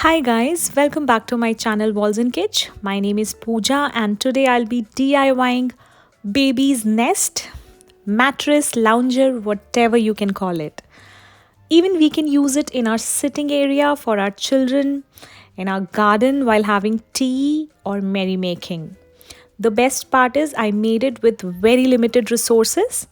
Hi guys, welcome back to my channel Walls and Kitch. My name is Pooja and today I'll be DIYing baby's nest, mattress, lounger, whatever you can call it. Even we can use it in our sitting area for our children, in our garden while having tea or merrymaking. The best part is I made it with very limited resources.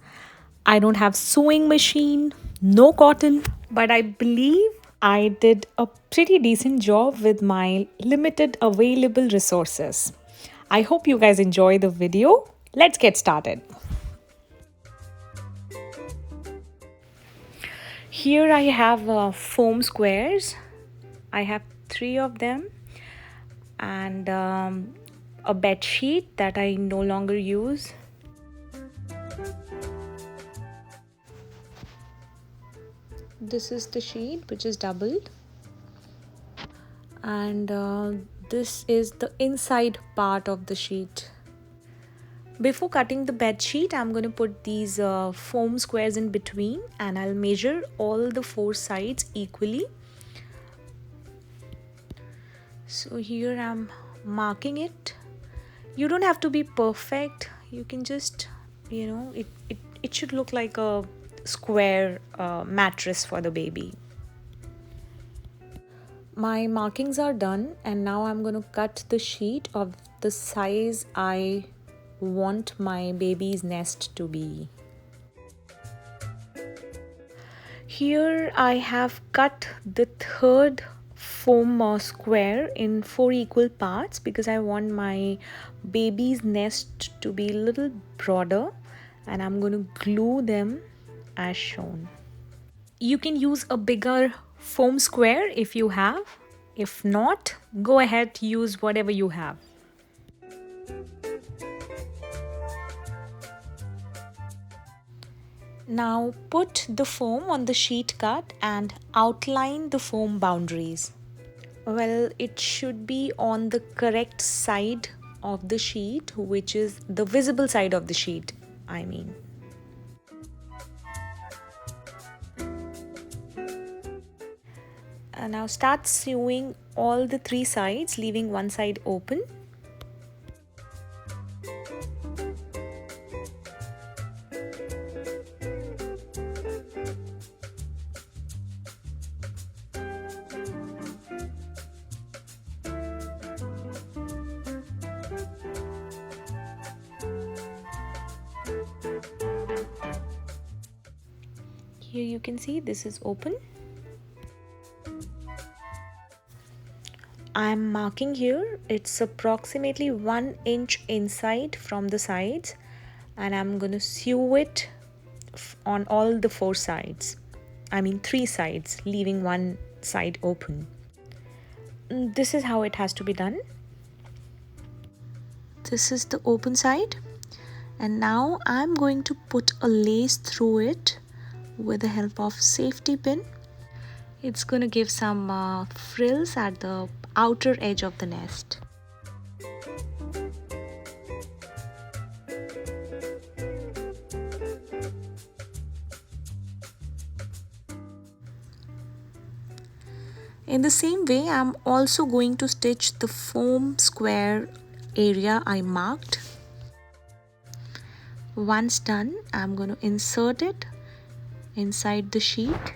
I don't have sewing machine, no cotton, but I believe I did a pretty decent job with my limited available resources. I hope you guys enjoy the video. Let's get started. Here I have foam squares. I have 3 of them and a bed sheet that I no longer use. This is the sheet which is doubled, and this is the inside part of the sheet. Before cutting the bed sheet, I'm going to put these foam squares in between and I'll measure all the 4 sides equally. So here I'm marking it. You don't have to be perfect. You can just, it should look like a square mattress for the baby. My markings are done and now I'm going to cut the sheet of the size I want my baby's nest to be. Here I have cut the third foam square in 4 equal parts because I want my baby's nest to be a little broader, and I'm going to glue them as shown. You can use a bigger foam square if you have. If not, go ahead, use whatever you have. Now put the foam on the sheet cut and outline the foam boundaries. Well, it should be on the correct side of the sheet, which is the visible side of the sheet, I mean. And now start sewing all the 3 sides, leaving one side open. Here you can see this is open. I'm marking here, it's approximately 1 inch inside from the sides, and I'm going to sew it on all the 4 sides. I mean 3 sides, leaving one side open. This is how it has to be done. This is the open side, and now I'm going to put a lace through it with the help of safety pin. It's going to give some frills at the outer edge of the nest. In the same way, I'm also going to stitch the foam square area I marked. Once done, I'm going to insert it inside the sheet.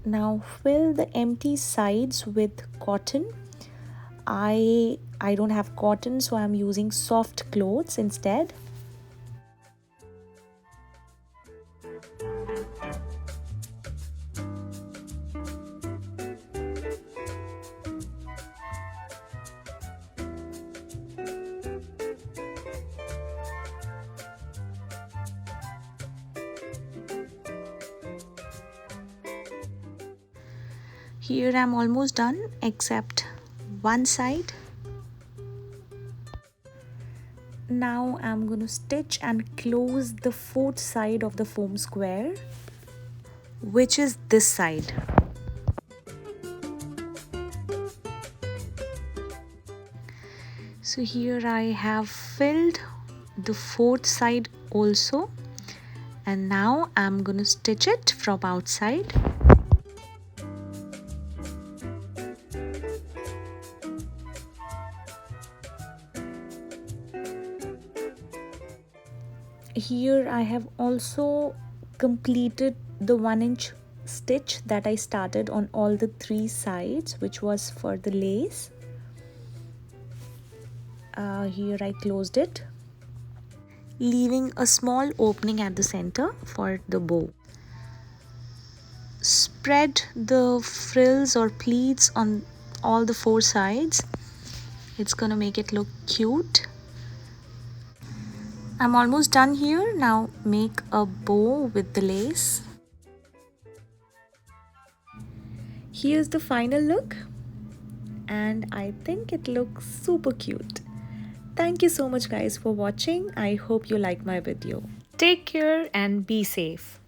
Now fill the empty sides with cotton. I don't have cotton, so I'm using soft clothes instead. Here I'm almost done except one side. Now I'm going to stitch and close the fourth side of the foam square, which is this side. So here I have filled the fourth side also, and now I'm going to stitch it from outside. Here I have also completed the 1-inch stitch that I started on all the 3 sides, which was for the lace. Here I closed it, leaving a small opening at the center for the bow. Spread the frills or pleats on all the 4 sides. It's gonna make it look cute. I'm almost done here. Now make a bow with the lace. Here's the final look, and I think it looks super cute. Thank you so much guys for watching. I hope you like my video. Take care and be safe.